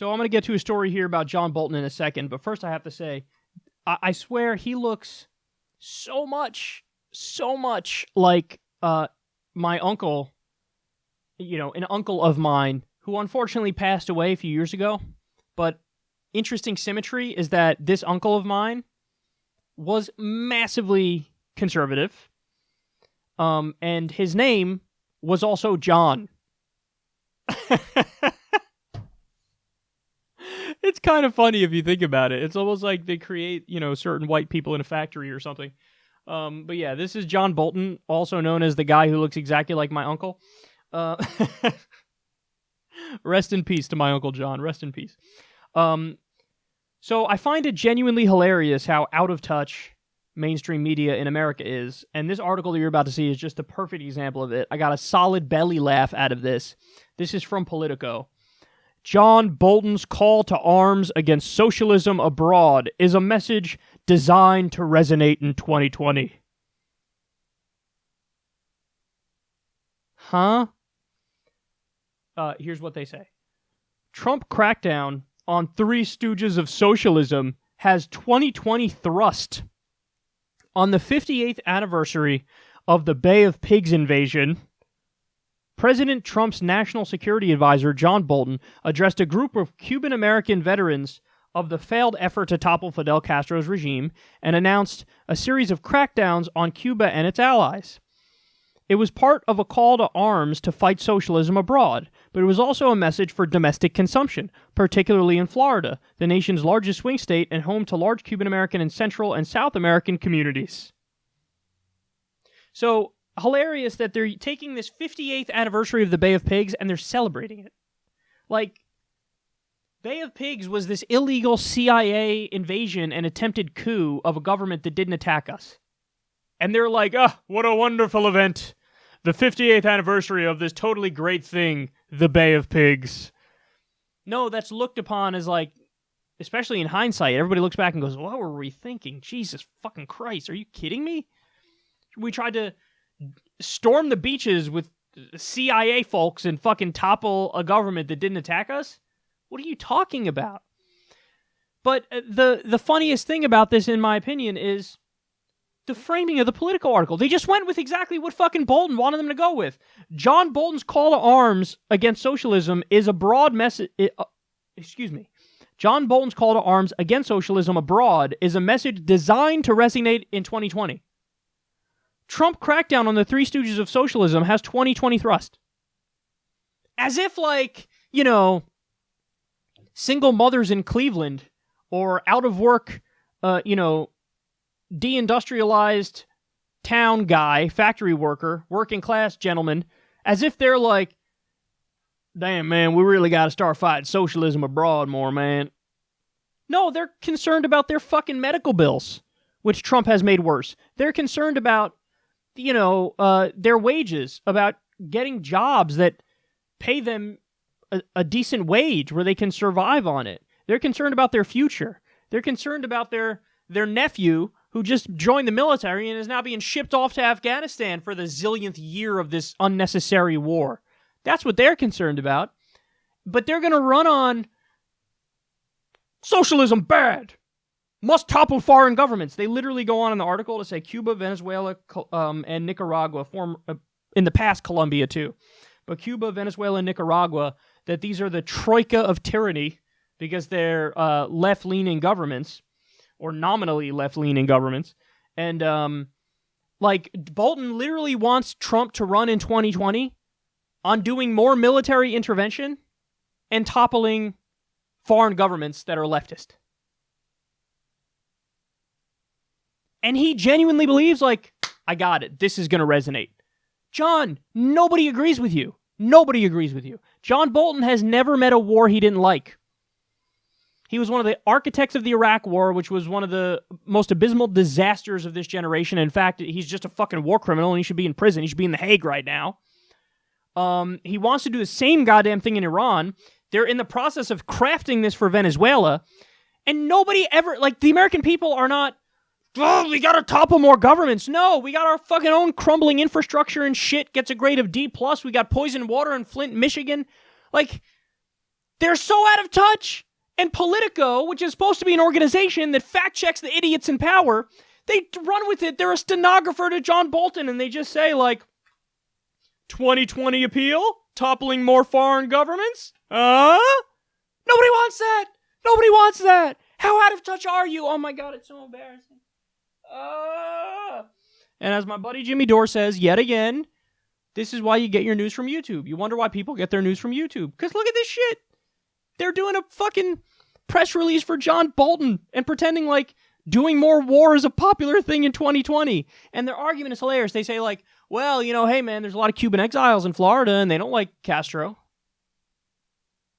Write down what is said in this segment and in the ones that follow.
So I'm going to get to a story here about John Bolton in a second, but first I have to say, I swear he looks so much like my uncle, an uncle of mine who unfortunately passed away a few years ago. But interesting symmetry is that this uncle of mine was massively conservative, and his name was also John. It's kind of funny if you think about it. It's almost like they create, certain white people in a factory or something. But yeah, this is John Bolton, also known as the guy who looks exactly like my uncle. Rest in peace to my Uncle John. Rest in peace. So I find it genuinely hilarious how out of touch mainstream media in America is, and this article that you're about to see is just the perfect example of it. I got a solid belly laugh out of this. This is from Politico. John Bolton's call to arms against socialism abroad is a message designed to resonate in 2020. Huh? Here's what they say. Trump crackdown on Three Stooges of Socialism has 2020 thrust. On the 58th anniversary of the Bay of Pigs invasion, President Trump's national security advisor, John Bolton, addressed a group of Cuban American veterans of the failed effort to topple Fidel Castro's regime and announced a series of crackdowns on Cuba and its allies. It was part of a call to arms to fight socialism abroad, but it was also a message for domestic consumption, particularly in Florida, the nation's largest swing state and home to large Cuban American and Central and South American communities. So, hilarious that they're taking this 58th anniversary of the Bay of Pigs and they're celebrating it. Like, Bay of Pigs was this illegal CIA invasion and attempted coup of a government that didn't attack us. And they're like, what a wonderful event. The 58th anniversary of this totally great thing, the Bay of Pigs. No, that's looked upon as like, especially in hindsight, everybody looks back and goes, what were we thinking? Jesus fucking Christ, are you kidding me? We tried to storm the beaches with CIA folks and fucking topple a government that didn't attack us? What are you talking about? But the funniest thing about this, in my opinion, is the framing of the Politico article. They just went with exactly what fucking Bolton wanted them to go with. John Bolton's call to arms against socialism is a broad message. John Bolton's call to arms against socialism abroad is a message designed to resonate in 2020. Trump crackdown on the Three Stooges of Socialism has 2020 thrust. As if, single mothers in Cleveland or out of work, deindustrialized town guy, factory worker, working class gentleman, as if they're like, damn, man, we really got to start fighting socialism abroad more, man. No, they're concerned about their fucking medical bills, which Trump has made worse. They're concerned about, their wages, about getting jobs that pay them a decent wage where they can survive on it. They're concerned about their future. They're concerned about their nephew who just joined the military and is now being shipped off to Afghanistan for the zillionth year of this unnecessary war. That's what they're concerned about. But they're going to run on socialism bad. Must topple foreign governments. They literally go on in the article to say Cuba, Venezuela, and Nicaragua, in the past Colombia too. But Cuba, Venezuela, and Nicaragua, that these are the troika of tyranny because they're left-leaning governments, or nominally left-leaning governments. And, Bolton literally wants Trump to run in 2020 on doing more military intervention and toppling foreign governments that are leftist. And he genuinely believes, I got it. This is going to resonate. John, nobody agrees with you. Nobody agrees with you. John Bolton has never met a war he didn't like. He was one of the architects of the Iraq War, which was one of the most abysmal disasters of this generation. In fact, he's just a fucking war criminal and he should be in prison. He should be in The Hague right now. He wants to do the same goddamn thing in Iran. They're in the process of crafting this for Venezuela. And nobody ever, the American people are not, we gotta topple more governments. No, we got our fucking own crumbling infrastructure and shit gets a grade of D+. We got poisoned water in Flint, Michigan. They're so out of touch. And Politico, which is supposed to be an organization that fact-checks the idiots in power, they run with it. They're a stenographer to John Bolton, and they just say, like, 2020 appeal? Toppling more foreign governments? Nobody wants that! Nobody wants that! How out of touch are you? Oh my god, it's so embarrassing. And as my buddy Jimmy Dore says, yet again, this is why you get your news from YouTube. You wonder why people get their news from YouTube. Because look at this shit. They're doing a fucking press release for John Bolton and pretending like doing more war is a popular thing in 2020. And their argument is hilarious. They say like, well, you know, hey man, there's a lot of Cuban exiles in Florida and they don't like Castro.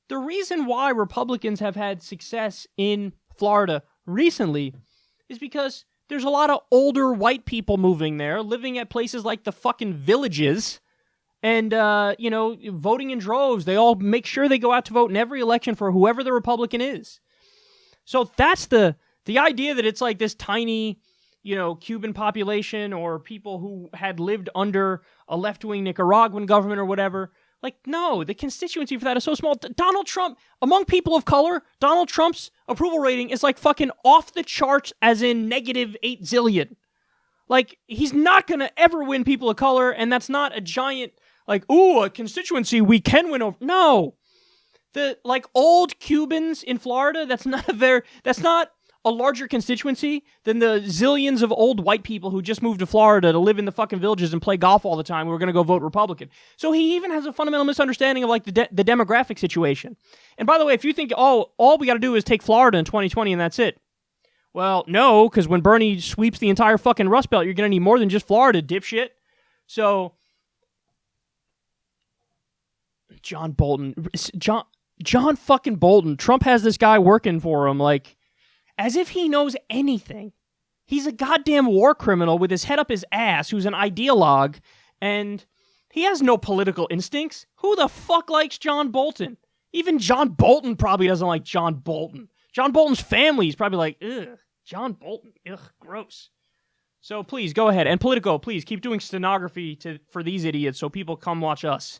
The reason why Republicans have had success in Florida recently is because there's a lot of older white people moving there, living at places like the fucking Villages, and, you know, voting in droves. They all make sure they go out to vote in every election for whoever the Republican is. So that's the idea that it's like this tiny, you know, Cuban population or people who had lived under a left-wing Nicaraguan government or whatever. Like, no, the constituency for that is so small. Donald Trump, among people of color, Donald Trump's approval rating is like fucking off the charts as in -8 zillion. Like, he's not going to ever win people of color, and that's not a giant, like, ooh, a constituency we can win over. No. The, like, old Cubans in Florida, that's not a larger constituency than the zillions of old white people who just moved to Florida to live in the fucking villages and play golf all the time who are going to go vote Republican. So he even has a fundamental misunderstanding of like the demographic situation. And by the way, if you think, oh, all we got to do is take Florida in 2020 and that's it. Well, no, because when Bernie sweeps the entire fucking Rust Belt, you're going to need more than just Florida, dipshit. So, John Bolton, John fucking Bolton, Trump has this guy working for him, like, as if he knows anything. He's a goddamn war criminal with his head up his ass who's an ideologue, and he has no political instincts. Who the fuck likes John Bolton? Even John Bolton probably doesn't like John Bolton. John Bolton's family is probably like, ugh, John Bolton, ugh, gross. So please, go ahead. And Politico, please, keep doing stenography for these idiots so people come watch us.